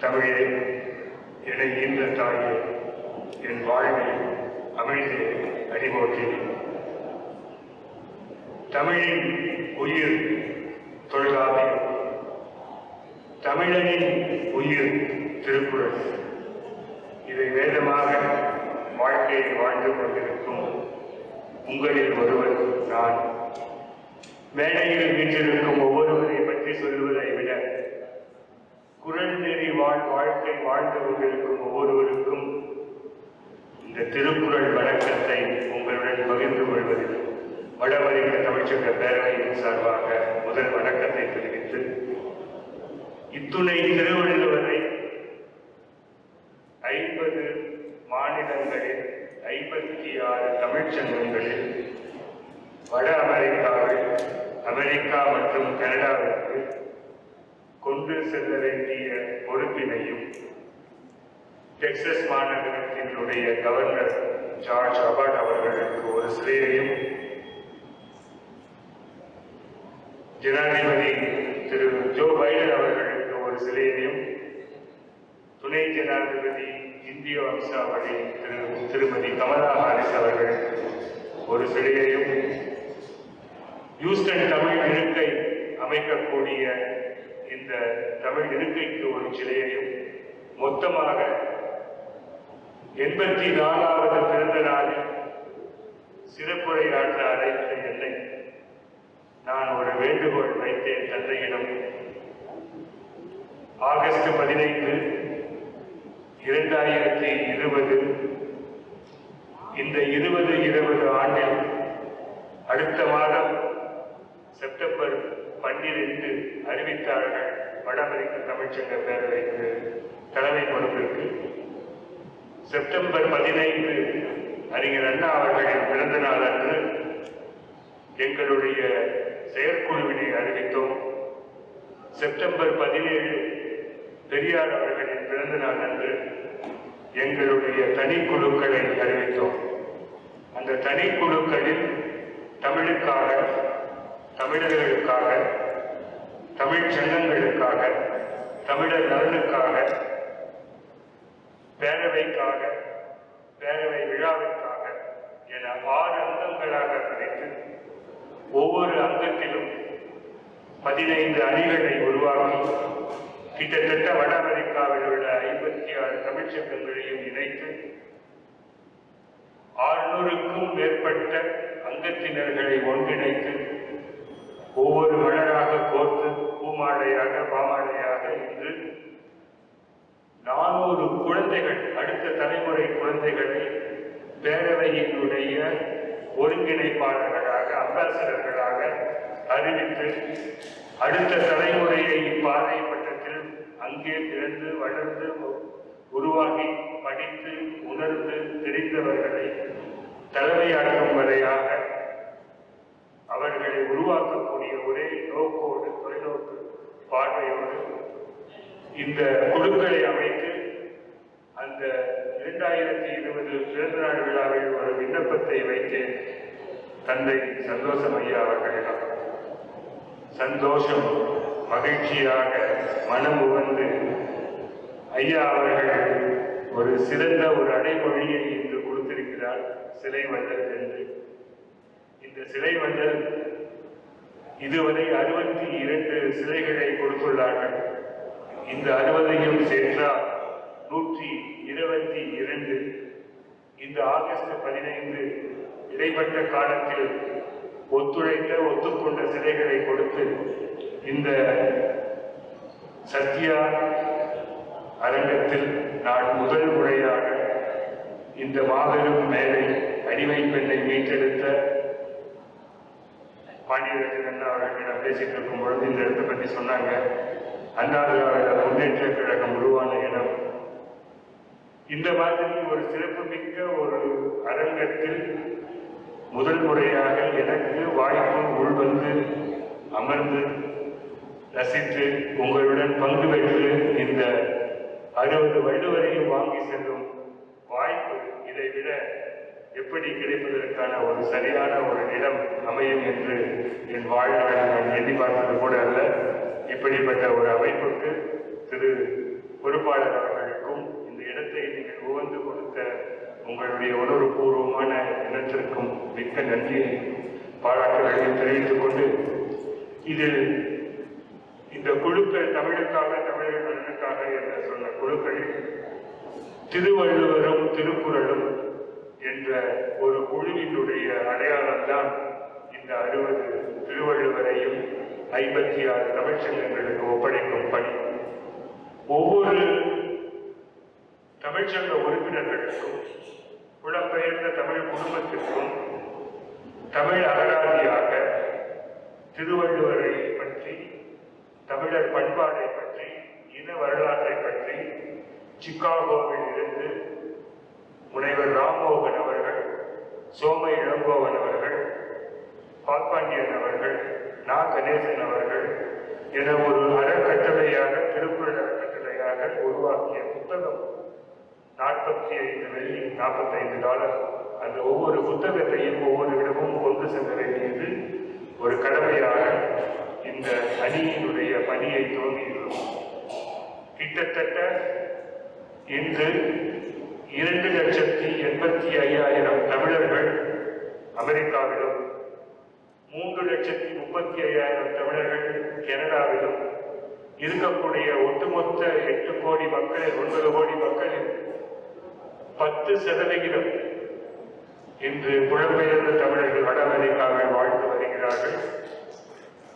தமிழே, என்னை ஈன்ற தாயே, என் வாழ்வில் அமைந்தே அடிபோற்றி. தமிழின் உயிர் தொல்காப்பியம், தமிழனின் உயிர் திருக்குறள். இதை வேதமாக வாழ்க்கையை வாழ்ந்து கொண்டிருக்கும் உங்களில் ஒருவர் நான். மேடையில் வீற்றிருக்கும் ஒவ்வொருவரை பற்றி சொல்வதை விட குறள் நெறி வாழ்க்கை வாழ்ந்து கொண்டிருக்கும் ஒவ்வொருவருக்கும் இந்த திருக்குறள் வணக்கத்தை உங்களுடன் பகிர்ந்து கொள்வதில் வடமரிக்க தமிழ்ச்சங்க பேரவையின் சார்பாக முதல் வணக்கத்தை தெரிவித்து, இத்துணை திருவள்ளுவரை 50 மாநிலங்களில் 56 தமிழ்ச்சங்கங்களில் வட அமெரிக்காவில், அமெரிக்கா மற்றும் கனடாவிற்கு கொண்டு செல்ல வேண்டிய பொறுப்பினையும் டெக்சஸ் மாநகரத்தினுடைய கவர்னர் ஜார்ஜ் அபாட் அவர்களுக்கு ஒரு சிலையையும், ஜனாதிபதி திரு ஜோ பைடன் அவர்களுக்கு ஒரு சிலையையும், துணை ஜனாதிபதி இந்திய வம்சாவளி திருமதி கமலா ஹாரிஸ் அவர்களுக்கு ஒரு சிலையையும், ஹியூஸ்டன் தமிழ் இருக்கை அமைக்கக்கூடிய இந்த தமிழ் இருக்கைக்கு ஒரு சிலையையும், மொத்தமாக 84வது பிறந்த நாளில் சிறப்புரையாற்ற அழைத்த என்னை நான் ஒரு வேண்டுகோள் வைத்தேன் தந்தையிடம். ஆகஸ்ட் 15, 2020 இந்த 2020 ஆண்டில் அடுத்த மாதம் செப்டம்பர் 12 அறிவித்தார்கள் வட அமெரிக்க தமிழ்ச்சங்க பேரவைக்கு தலைமை பொறுப்பிற்கு. செப்டம்பர் 15 அறிஞர் அண்ணா அவர்களின் பிறந்த நாள் அன்று எங்களுடைய செயற்குழுவினை அறிவித்தோம். செப்டம்பர் 17 பெரியார் அவர்களின் பிறந்த நாள் அன்று எங்களுடைய தனிக்குழுக்களை அறிவித்தோம். அந்த தனிக்குழுக்களில் தமிழுக்காக, தமிழர்களுக்காக, தமிழ் சங்கங்களுக்காக, தமிழர் நலனுக்காக, பேரவைக்காக, பேரவை விழாவிற்காக என 6 அங்கங்களாக பிரித்து ஒவ்வொரு அங்கத்திலும் 15 அணிகளை உருவாக்கி கிட்டத்தட்ட வட அமெரிக்காவில் உள்ள 56 தமிழ்ச்சங்கங்களையும் இணைத்து 600க்கும் மேற்பட்ட அங்கத்தினர்களை ஒன்றிணைத்து ஒவ்வொரு மலராக கோர்த்து பூமாலையாக பாமாலையாக இன்று 400 குழந்தைகள், அடுத்த தலைமுறை குழந்தைகளை பேரவையினுடைய ஒருங்கிணைப்பாளர்களாக, அம்பாசிடர்களாக அறிவித்து அடுத்த தலைமுறையை பாதை பட்டத்தில் அங்கே பிறந்து வளர்ந்து உருவாகி படித்து உணர்ந்து தெரிந்தவர்களை தலைமையாற்றும் வரையாக அவர்களை உருவாக்கக்கூடிய ஒரே நோக்கோடு, தொலைநோக்கு பார்வையோடு இந்த குழுக்களை அமைத்து அந்த 2020 பிறந்தநாள் விழாவில் ஒரு விண்ணப்பத்தை வைத்தேன் தந்தை சந்தோஷம் ஐயா அவர்களிடம். சந்தோஷம், மகிழ்ச்சியாக மனம் உவந்து ஐயா அவர்கள் ஒரு சிறந்த ஒரு அடைமொழியை இன்று கொடுத்திருக்கிறார், சிலை வள்ளல் என்று. இந்த சிலை வள்ளல் இதுவரை 62 சிலைகளை கொடுத்துள்ளார்கள். இந்த 60ஐயும் சேர்த்தால் 122. இந்த ஆகஸ்ட் 15 இடைப்பட்ட காலத்தில் ஒத்துக்கொண்ட சிலைகளை கொடுத்து இந்த சத்யா அரங்கத்தில் நான் முதல் முறையாக இந்த மாபெரும் மேலை அடிமை பெண்ணை மீட்டெடுத்த பாண்டியரசன் அண்ணா அவர்களிடம் பேசிட்டு இருக்கும் பொழுது இந்த இடத்தை பற்றி சொன்னாங்க. அண்ணா திராவிட முன்னேற்ற கழகம் உருவான இடம். இந்த மாதிரி ஒரு சிறப்புமிக்க ஒரு அரங்கத்தில் முதல் முறையாக எனக்கு வாய்ப்பு உள்வந்து அமர்ந்து ரசித்து உங்களுடன் பங்கு பெற்று இந்த 60 வள்ளுவரையும் வாங்கி செல்லும் வாய்ப்பு இதை விட எப்படி கிடைப்பதற்கான ஒரு சரியான ஒரு இடம் அமையும் என்று என் வாழ்நாள் நான் எண்ணி பார்த்தது கூட அல்ல. இப்படிப்பட்ட ஒரு அமைப்புக்கு திரு பொறுப்பு பொறுப்பாளர் அவர்களுக்கும் இந்த இடத்தை நீங்கள் உவந்து கொடுத்த உங்களுடைய உணர்வுபூர்வமான எண்ணத்திற்கும் மிக்க நன்றியை பாராட்டுகளையும் தெரிவித்துக் கொண்டு இதில் இந்த குழுக்கள் தமிழுக்காக தமிழர் நலனுக்காக என்று சொன்ன குழுக்களில் திருவள்ளுவரும் திருக்குறளும் என்ற ஒரு குழுவினுடைய அடையாளம்தான் இந்த 60 திருவள்ளுவரையும் 56 தமிழ்ச்சங்கங்களுக்கு ஒப்படைக்கும் பணி. ஒவ்வொரு தமிழ்ச்சங்க உறுப்பினர்களுக்கும் புலம்பெயர்ந்த தமிழ் குடும்பத்திற்கும் தமிழ் அகராதியாக திருவள்ளுவரை பற்றி, தமிழர் பண்பாடை பற்றி, இன வரலாற்றை பற்றி சிக்காகோவில் இருந்து முனைவர் ராம்மோகன் அவர்கள், சோம இளங்கோவன் அவர்கள், பால்பாண்டியன் அவர்கள், நா கணேசன் அவர்கள் என ஒரு அறக்கட்டளையாக, திருக்குறள் அறக்கட்டளையாக உருவாக்கிய புத்தகம் 45 வெள்ளி $45. அந்த ஒவ்வொரு புத்தகத்தையும் ஒவ்வொரு இடமும் கொண்டு செல்ல வேண்டியது ஒரு கடமையாக இந்த அணியினுடைய பணியை துவங்கியுள்ளோம். கிட்டத்தட்ட இன்று 2,85,000 தமிழர்கள் அமெரிக்காவிலும், 3,35,000 தமிழர்கள் கனடாவிலும் இருக்கக்கூடிய ஒட்டுமொத்த 8 கோடி மக்கள், 9 கோடி மக்களில் 10% இன்று புலம்பெயர்ந்த தமிழர்கள் வட அமெரிக்காவில் வாழ்ந்து வருகிறார்கள்.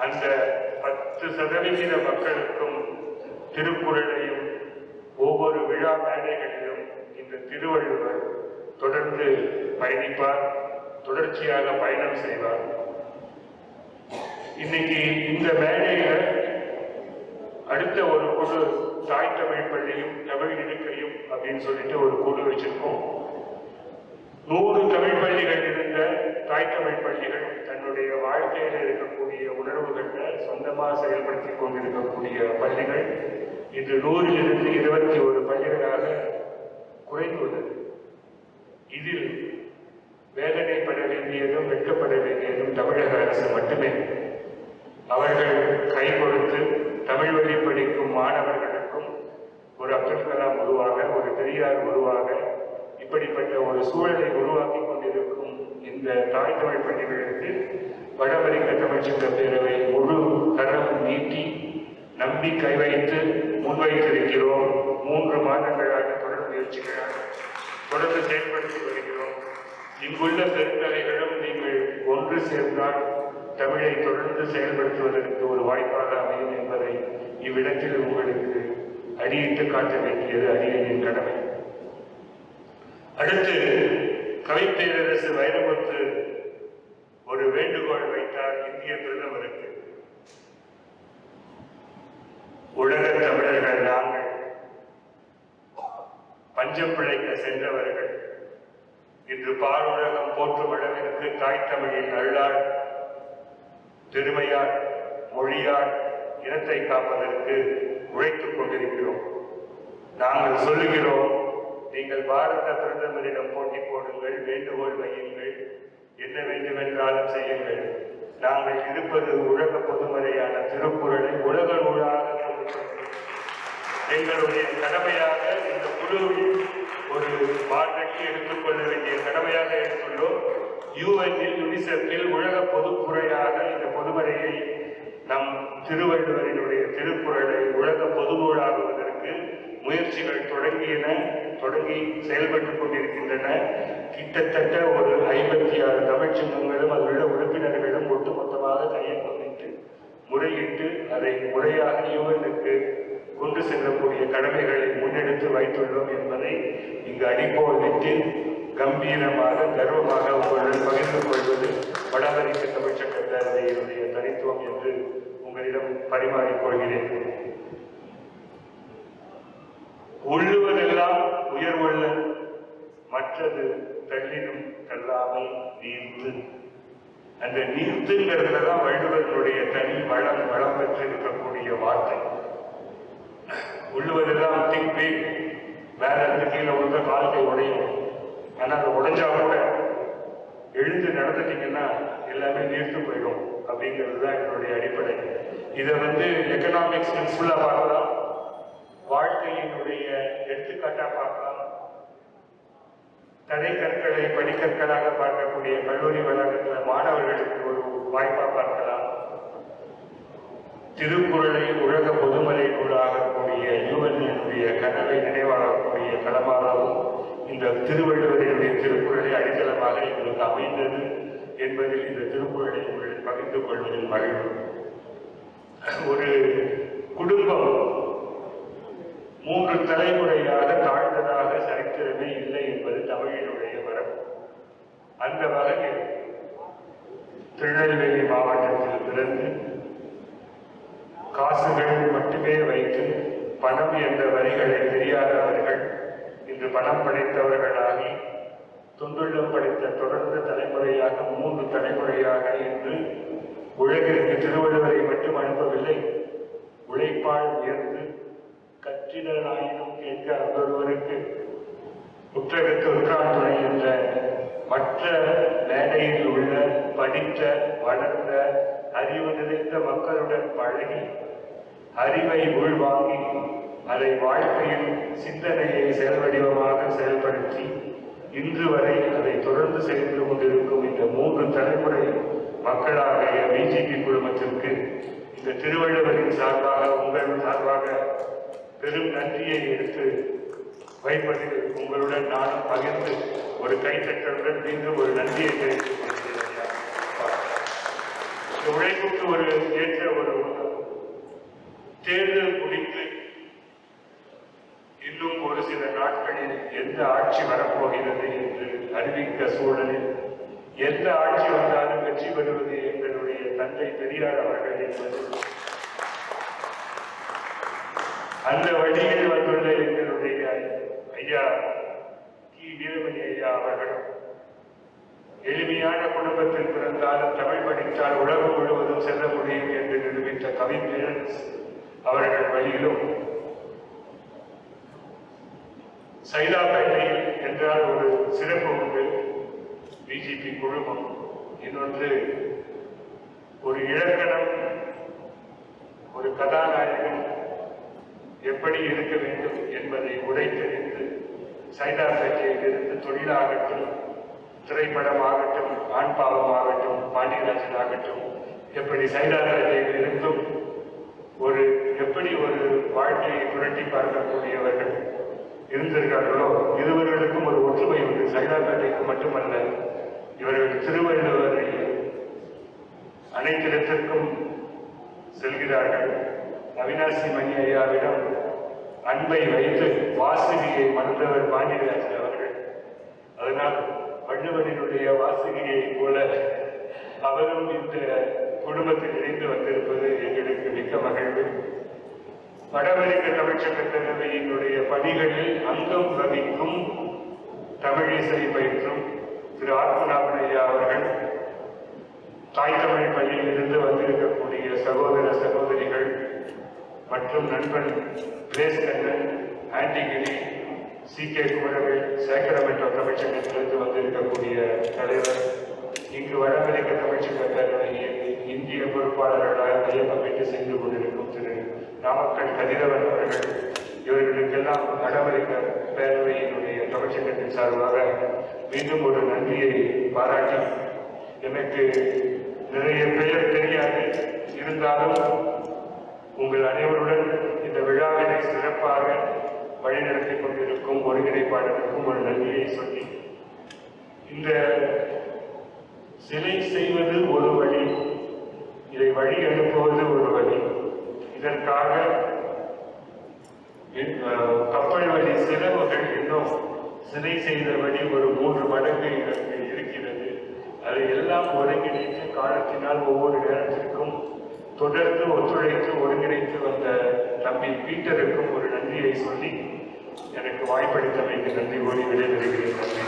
அந்த 10% மக்களுக்கும் திருக்குறளையும் ஒவ்வொரு விழா மேடைகளிலும் இந்த திருவள்ளுவர் தொடர்ந்து பயணிப்பார், தொடர்ச்சியாக பயணம் செய்வார். இன்னைக்கு இந்த மேடையில அடுத்த ஒரு குழு தாய் தமிழ் பள்ளியும் தமிழ் இருக்கையும் அப்படின்னு சொல்லிட்டு ஒரு குழு வச்சிருக்கோம். 100 தமிழ் பள்ளிகள் இருந்த தாய் தமிழ் பள்ளிகள் தன்னுடைய வாழ்க்கையில் இருக்கக்கூடிய உணர்வுகளை சொந்தமாக செயல்படுத்தி கொண்டிருக்கக்கூடிய பள்ளிகள் இன்று 100லிருந்து 21 பள்ளிகளாக குறைந்துள்ளது. இதில் வேதனைப்பட வேண்டியதும் வெட்கப்பட வேண்டியதும் தமிழக அரசு மட்டுமே. அவர்கள் கை கொடுத்து தமிழ் வழி படிக்கும் மாணவர்களுக்கும் ஒரு அப்துல் கலாம் உருவாக, ஒரு பெரியார் உருவாக, இப்படிப்பட்ட ஒரு சூழலை உருவாக்கி கொண்டிருக்கும் இந்த தாய் தமிழ் பள்ளிகளுக்கு வட அமெரிக்க தமிழ்ச்சங்க பேரவை முழு கரம் நீட்டி நம்பிக்கை வைத்து முன்வைத்திருக்கிறோம். 3 மாதங்களாக தொடர் முயற்சிகளாக தொடர்ந்து செயல்படுத்தி வருகிறோம். இங்குள்ள பெருந்தலைகளும் நீங்கள் ஒன்று சேர்ந்தால் தமிழை தொடர்ந்து செயல்படுத்துவதற்கு ஒரு வாய்ப்பாக அமையும் என்பதை இவ்விடத்தில் உங்களுக்கு அடியிட்டு காட்ட வேண்டியது அடியனின் கடமை. அடுத்து கவிப்பேரரசு வைரமுத்து ஒரு வேண்டுகோள் வைத்தார் இந்திய பிரதமருக்கு. உலக தமிழர்கள் நாங்கள், பஞ்சம் பிழைக்க சென்றவர்கள், இன்று பாருலகம் போற்றும் அளவிற்கு தாய் தமிழின் அருளால், பெருமையால், மொழியால் இனத்தை காப்பதற்கு உழைத்துக் கொண்டிருக்கிறோம். நாங்கள் சொல்லுகிறோம், நீங்கள் பாரத பிரதமரிடம் போட்டி போடுங்கள், வேண்டுகோள் வையுங்கள், என்ன வேண்டுமென்றாலும் செய்யுங்கள். நாங்கள் இருப்பது உலக பொதுமறையான திருக்குறளை உலக நூலாக எங்களுடைய கடமையாக இந்த குழுவில் ஒரு மாற்றத்தை எடுத்துக்கொள்ள வேண்டிய கடமையாக எடுத்துள்ளோம். யுஎன்இல், யுனிசெஃபில் உலக பொதுக்குறையாக இந்த பொதுமறையை, நம் திருவள்ளுவரினுடைய திருக்குறளை உலக பொதுநூலாகுவதற்கு முயற்சிகள் தொடங்கி செயல்பட்டுக் கொண்டிருக்கின்றன. கிட்டத்தட்ட ஒரு 56 தமிழ்ச்சங்கங்களும் அதிலுள்ள உறுப்பினர்களும் ஒட்டுமொத்தமாக கையெழுத்திட்டு முறையிட்டு அதை முறையாக யுஎனுக்கு கொண்டு செல்லக்கூடிய கடமைகளை முன்னெடுத்து வைத்துள்ளோம் என்பதை இங்கு அடிப்போல் விட்டு கம்பீரமாக, கர்வமாக உங்களுடன் பகிர்ந்து கொள்வது வட அமெரிக்க தமிழ்ச்சங்க பேரவையினுடைய தனித்துவம் என்று உங்களிடம் பரிமாறிக்கொள்கிறேன். உள்ளுவதெல்லாம் உயர்வுள்ள, மற்றது தள்ளினும் தள்ளாமை நீர்த்து. அந்த நீர்த்துங்கிறதுலதான் வள்ளுவர்களுடைய தனி வளம் பெற்று இருக்கக்கூடிய வார்த்தை. உள்ளுவதெல்லாம் திங்க் மேல இருந்து கீழே உள்ள கால்கை உடையும். ஆனா அது உடைஞ்சா கூட எழுந்து நடந்துட்டீங்கன்னா எல்லாமே நீர்த்து போயிடும் அப்படிங்கிறது தான் என்னுடைய அடிப்படை. இதை எக்கனாமிக்ஸ் ஃபுல்லா பார்க்கலாம், வாழ்க்கையினுடைய தடை கற்களை படிக்கற்களாக பார்க்கக்கூடிய கல்லூரி வளாகத்தில் மாணவர்களுக்கு ஒரு வாய்ப்பாக பார்க்கலாம். திருக்குறளை உலக பொதுமறை நூலாகக்கூடிய யுவனுடைய கனவை நினைவாகக்கூடிய களமாகவும் இந்த திருவள்ளுவரினுடைய திருக்குறளை அடித்தளமாக எங்களுக்கு அமைந்தது என்பதில் இந்த திருக்குறளை உங்களில் பகிர்ந்து கொள்வதில் மகிழ்வு. ஒரு குடும்பம் 3 தலைமுறையாக தாழ்ந்ததாக சரித்திரமே இல்லை என்பது தமிழினுடைய மரபு. அந்த வகையில் திருநெல்வேலி மாவட்டத்தில் பிறந்து காசுகள் மட்டுமே வைத்து பணம் என்ற வரிகளை தெரியாதவர்கள் இன்று பணம் படைத்தவர்களாகி தொண்டுள்ளம் படைத்த தொடர்ந்த தலைமுறையாக 3 தலைமுறையாக இன்று உலகிற்கு திருவள்ளுவரை மட்டும் அனுப்பவில்லை, உழைப்பால் உயர்ந்து கற்றிடனாயினும் கேட்க அங்கொருவருக்கு உற்றகத்து உற்றான் துணை என்ற மற்ற மேடையில் உள்ள படித்த வளர்ந்த அறிவு நிறைந்த மக்களுடன் பழகி அறிவை உள்வாங்கி அதை வாழ்க்கையில் சிந்தனையை செயல்வடிவமாக செயல்படுத்தி இன்று வரை அதை தொடர்ந்து செய்து கொண்டிருக்கும் இந்த 3 தலைமுறை மக்களாகிய பிஜேபி குழுமத்திற்கு இந்த திருவள்ளுவரின் சார்பாக உங்கள் சார்பாக பெரும் நன்றியை எடுத்து வைப்பதில் உங்களுடன் நானும் பகிர்ந்து ஒரு கைத்தட்டலுடன் மீண்டும் ஒரு நன்றியை தெரிவித்துக் கொள்கிறேன். இந்த உழைப்புக்கு ஒரு ஏற்ற ஒரு தேர்தல் முடித்து இன்னும் ஒரு சில நாட்களில் எந்த ஆட்சி வரப்போகிறது என்று அறிவிக்க சூழலில் எந்த ஆட்சி வந்தாலும் வெற்றி பெறுவது எங்களுடைய தந்தை பெரியார் அவர்கள் என்பது அந்த வழியில் வந்துள்ள எங்களுடைய ஐயா கி வீரமணி ஐயா அவர்கள் எளிமையான குடும்பத்தில் பிறந்தாலும் தமிழ் படித்தால் உலகம் முழுவதும் செல்ல முடியும் என்று நிரூபித்த கவிஞர் அவர்கள் வழியிலும் சைதாப்பேட்டையில் என்றால் ஒரு சிறப்பு உண்டு. பிஜேபி குழுமம் இன்னொன்று ஒரு இலக்கணம், ஒரு கதாநாயகன் எப்படி இருக்க வேண்டும் என்பதை உடைத்தெறிந்து சைதாப்பேட்டையில் இருந்து தொழிலாகட்டும், திரைப்படமாகட்டும், ஆண்பாவமாகட்டும், பாண்டியராஜன் ஆகட்டும், எப்படி சைதாப்பேட்டையில் இருந்தும் எப்படி ஒரு வாழ்க்கையை புரட்டி பார்க்கக்கூடியவர்கள் இருந்திருக்கார்களோ இருவர்களுக்கும் ஒரு ஒற்றுமை உண்டு. சைதாப்பேட்டைக்கு மட்டுமல்ல, இவர்கள் திருவள்ளுவரை அனைத்திடத்திற்கும் செல்கிறார்கள். அவினாசி மணி ஐயாவிடம் அன்பை வைத்து வாசுகியை மறந்தவர் பாண்டியராஜன் அவர்கள். அதனால் வள்ளுவரினுடைய வாசுகியை போல அவரும் இந்த குடும்பத்தில் இணைந்து வந்திருப்பது எங்களுக்கு மிக்க மகிழ்வு. வடஅமெரிக்க தமிழ்ச்சங்க பேரவையினுடைய பணிகளில் அங்கம் வகிக்கும் தமிழிசை பயிற்றும் திரு ஆத்மநாபன் ஐயா அவர்கள், தாய் தமிழ் பள்ளியில் இருந்து வந்திருக்கக்கூடிய சகோதர சகோதரிகள் மற்றும் நண்பன் கிரேஸ் கண்ணன், ஆன்டிகிரி, CK குமரவேல், சேக்கரமெண்டோ தமிழ்ச்சங்கத்திலிருந்து வந்திருக்கக்கூடிய தலைவர், இங்கு வடஅமெரிக்க தமிழ்ச்சங்க பேரவையில் இந்திய பொறுப்பாளர்களாக கையொப்பமிட்டு செய்து கொண்டிருக்கும் திரு நாமக்கல் கதிரவன் அவர்கள், இவர்களுக்கெல்லாம் வடஅமெரிக்க பேரவையினுடைய தமிழ்ச்சங்கத்தின் சார்பாக மீண்டும் ஒரு நன்றியை பாராட்டி, எனக்கு நிறைய பெயர் தெரியாது, இருந்தாலும் உங்கள் அனைவருடன் இந்த விழாவினை சிறப்பாக வழிநடத்திக் கொண்டிருக்கும் ஒருங்கிணைப்பாளருக்கும் ஒரு நன்றியை சொல்லி, இந்த சிலை செய்வது ஒரு வழி, இதை வழி அனுப்புவது ஒரு வழி. இதற்காக கப்பல் வழி செலவுகள் இன்னும் சிலை செய்த வழி ஒரு 3 மடங்கு இதற்கு இருக்கிறது. அதை எல்லாம் ஒருங்கிணைத்து காலத்தினால் ஒவ்வொரு நேரத்திற்கும் தொடர்ந்து ஒத்துழைத்து ஒருங்கிணைத்து வந்த தம்பி பீட்டருக்கும் ஒரு நன்றியை சொல்லி எனக்கு வாய்ப்பளித்தமைக்கு நன்றி கூறி விடைபெறுகிறேன். நன்றி.